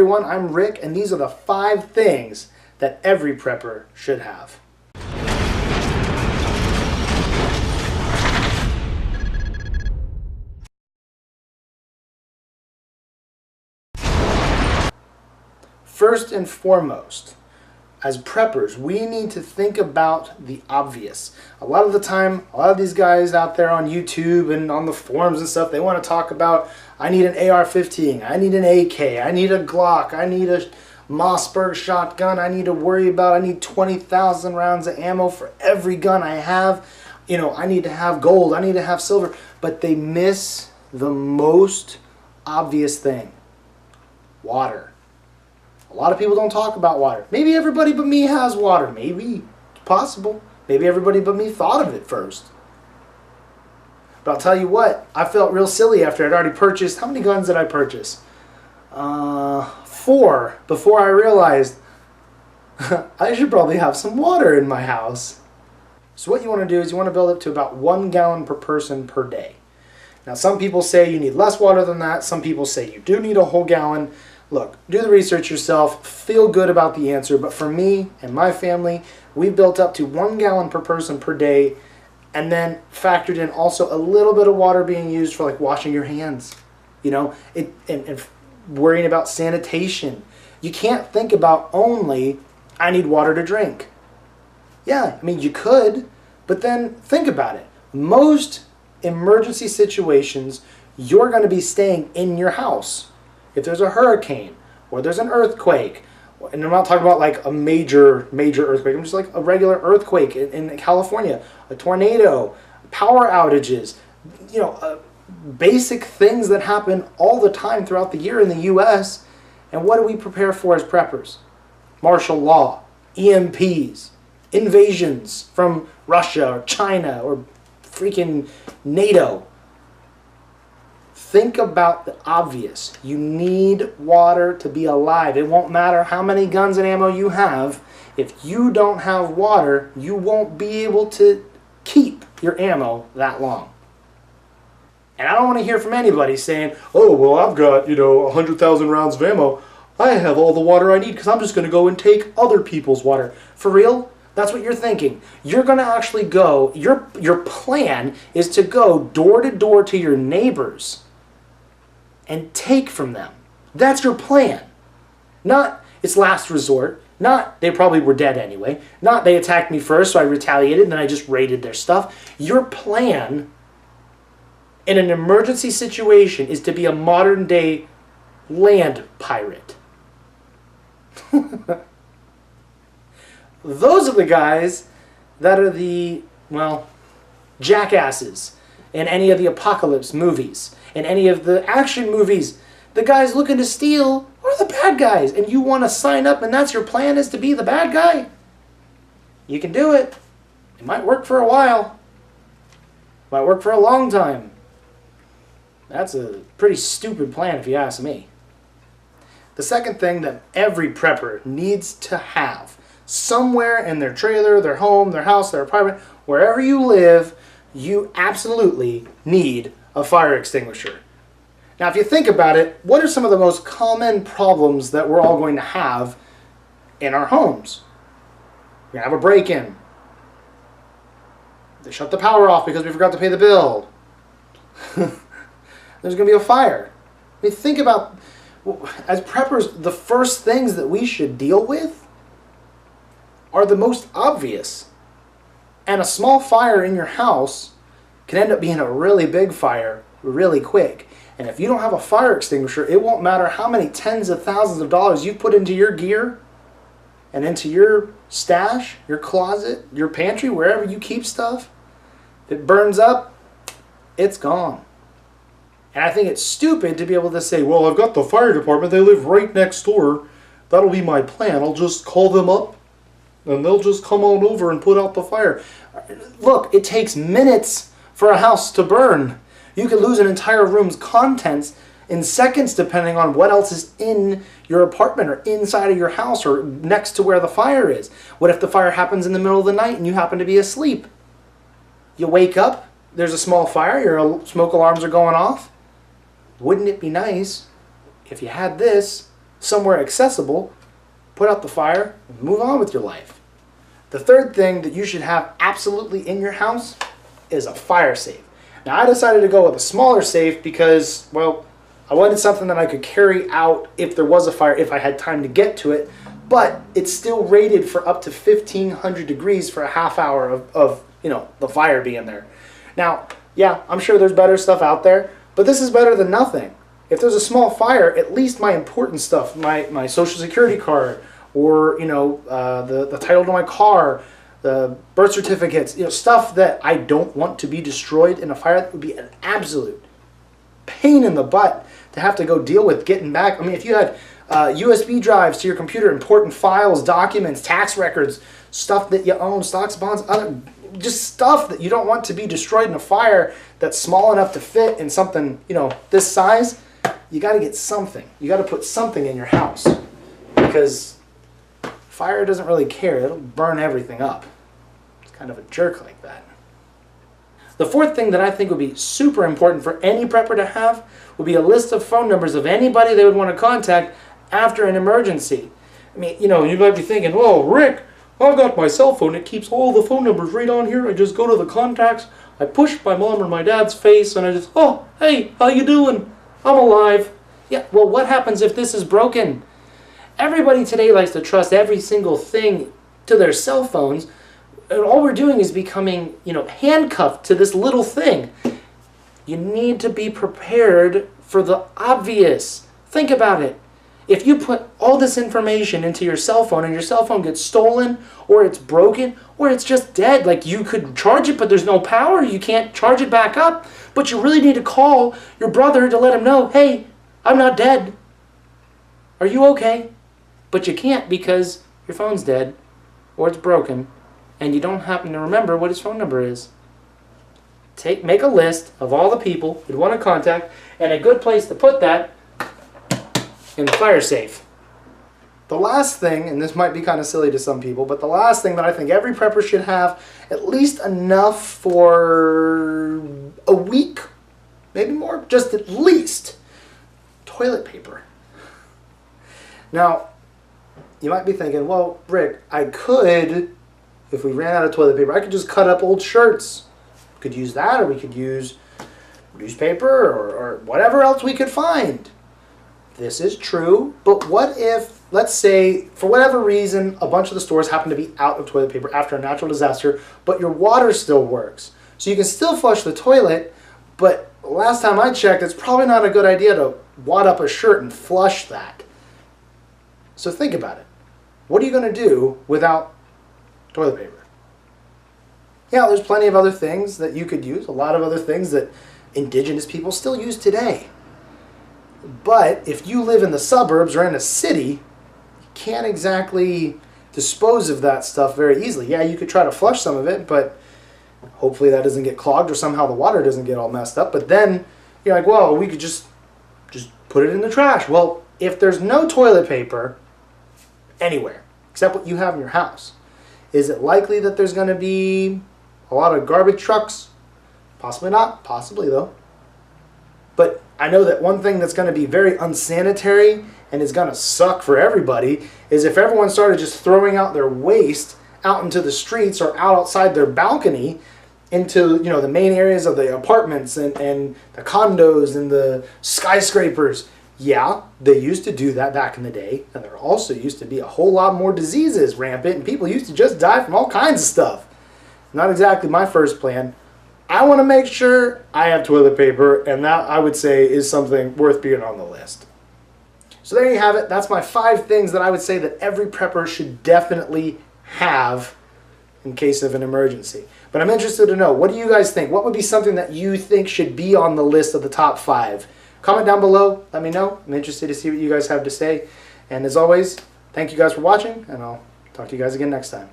everyone, I'm Rick, and these are the 5 things that every prepper should have. First and foremost, as preppers, we need to think about the obvious. A lot of the time, a lot of these guys out there on YouTube and on the forums and stuff, they want to talk about, I need an AR-15, I need an AK, I need a Glock, I need a Mossberg shotgun, I need 20,000 rounds of ammo for every gun I have. You know, I need to have gold, I need to have silver. But they miss the most obvious thing: water. A lot of people don't talk about water. Maybe everybody but me has water. Maybe. It's possible. Maybe everybody but me thought of it first. But I'll tell you what, I felt real silly after I'd already purchased. How many guns did I purchase? 4, before I realized I should probably have some water in my house. So what you want to do is you want to build up to about 1 gallon per person per day. Now some people say you need less water than that. Some people say you do need a whole gallon. Look, do the research yourself, feel good about the answer, but for me and my family, we built up to 1 gallon per person per day, and then factored in also a little bit of water being used for like washing your hands, you know, and worrying about sanitation. You can't think about only, I need water to drink. Yeah, I mean, you could, but then think about it. Most emergency situations, you're going to be staying in your house. If there's a hurricane or there's an earthquake, and I'm not talking about like a major earthquake, I'm just like a regular earthquake in California, a tornado, power outages, you know, basic things that happen all the time throughout the year in the U.S. And what do we prepare for as preppers? Martial law, EMPs, invasions from Russia or China or freaking NATO. Think about the obvious. You need water to be alive. It won't matter how many guns and ammo you have. If you don't have water, you won't be able to keep your ammo that long. And I don't want to hear from anybody saying, oh, well, I've got, 100,000 rounds of ammo. I have all the water I need because I'm just going to go and take other people's water. For real? That's what you're thinking. You're going to actually go, your plan is to go door to door to your neighbors and take from them. That's your plan. Not it's last resort. Not they probably were dead anyway. Not they attacked me first so I retaliated and then I just raided their stuff. Your plan in an emergency situation is to be a modern day land pirate. Those are the guys that are the, well, jackasses in any of the apocalypse movies. In any of the action movies, the guys looking to steal are the bad guys. And you want to sign up and that's your plan, is to be the bad guy? You can do it. It might work for a while. It might work for a long time. That's a pretty stupid plan if you ask me. The second thing that every prepper needs to have, somewhere in their trailer, their home, their house, their apartment, wherever you live, you absolutely need a fire extinguisher. Now, if you think about it, what are some of the most common problems that we're all going to have in our homes? We're going to have a break-in. They shut the power off because we forgot to pay the bill. There's going to be a fire. I mean, think about, as preppers, the first things that we should deal with are the most obvious. And a small fire in your house can end up being a really big fire really quick. And if you don't have a fire extinguisher, it won't matter how many tens of thousands of dollars you put into your gear and into your stash, your closet, your pantry, wherever you keep stuff. If it burns up, it's gone. And I think it's stupid to be able to say, well, I've got the fire department, they live right next door. That'll be my plan. I'll just call them up and they'll just come on over and put out the fire. Look, it takes minutes for a house to burn. You could lose an entire room's contents in seconds depending on what else is in your apartment or inside of your house or next to where the fire is. What if the fire happens in the middle of the night and you happen to be asleep? You wake up, there's a small fire, your smoke alarms are going off. Wouldn't it be nice if you had this somewhere accessible, put out the fire, and move on with your life. The third thing that you should have absolutely in your house is a fire safe. Now, I decided to go with a smaller safe because, well, I wanted something that I could carry out if there was a fire, if I had time to get to it, but it's still rated for up to 1,500 degrees for a half hour of the fire being there. Now, yeah, I'm sure there's better stuff out there, but this is better than nothing. If there's a small fire, at least my important stuff, my social security card, or the title to my car, the birth certificates, stuff that I don't want to be destroyed in a fire, that would be an absolute pain in the butt to have to go deal with getting back. I mean, if you had USB drives to your computer, important files, documents, tax records, stuff that you own, stocks, bonds, just stuff that you don't want to be destroyed in a fire that's small enough to fit in something, this size, you got to get something. You got to put something in your house, because fire doesn't really care. It'll burn everything up. It's kind of a jerk like that. The fourth thing that I think would be super important for any prepper to have would be a list of phone numbers of anybody they would want to contact after an emergency. I mean, you might be thinking, "Whoa, Rick, I've got my cell phone. It keeps all the phone numbers right on here. I just go to the contacts. I push my mom or my dad's face, and I just, oh, hey, how you doing? I'm alive." Yeah, well, what happens if this is broken? Everybody today likes to trust every single thing to their cell phones, and all we're doing is becoming, handcuffed to this little thing. You need to be prepared for the obvious. Think about it. If you put all this information into your cell phone and your cell phone gets stolen, or it's broken, or it's just dead, like you could charge it but there's no power, you can't charge it back up, but you really need to call your brother to let him know, "Hey, I'm not dead. Are you okay?" But you can't because your phone's dead, or it's broken, and you don't happen to remember what his phone number is. Make a list of all the people you'd want to contact, and a good place to put that in the fire safe. The last thing, and this might be kind of silly to some people, but the last thing that I think every prepper should have at least enough for a week, maybe more, just at least toilet paper. Now, you might be thinking, well, Rick, I could, if we ran out of toilet paper, I could just cut up old shirts. We could use that, or we could use newspaper, or whatever else we could find. This is true, but what if, let's say, for whatever reason, a bunch of the stores happen to be out of toilet paper after a natural disaster, but your water still works. So you can still flush the toilet, but last time I checked, it's probably not a good idea to wad up a shirt and flush that. So think about it. What are you going to do without toilet paper? Yeah, there's plenty of other things that you could use, a lot of other things that indigenous people still use today. But if you live in the suburbs or in a city, you can't exactly dispose of that stuff very easily. Yeah, you could try to flush some of it, but hopefully that doesn't get clogged or somehow the water doesn't get all messed up. But then you're like, well, we could just put it in the trash. Well, if there's no toilet paper anywhere except what you have in your house, is it likely that there's going to be a lot of garbage trucks? Possibly not. Possibly, though. But I know that one thing that's going to be very unsanitary and is going to suck for everybody is if everyone started just throwing out their waste out into the streets or out outside their balcony into the main areas of the apartments and the condos and the skyscrapers. Yeah, they used to do that back in the day, and there also used to be a whole lot more diseases rampant, and people used to just die from all kinds of stuff. Not exactly my first plan. I want to make sure I have toilet paper, and that, I would say, is something worth being on the list. So there you have it. That's my 5 things that I would say that every prepper should definitely have in case of an emergency. But I'm interested to know, what do you guys think? What would be something that you think should be on the list of the top 5? Comment down below. Let me know. I'm interested to see what you guys have to say. And as always, thank you guys for watching, and I'll talk to you guys again next time.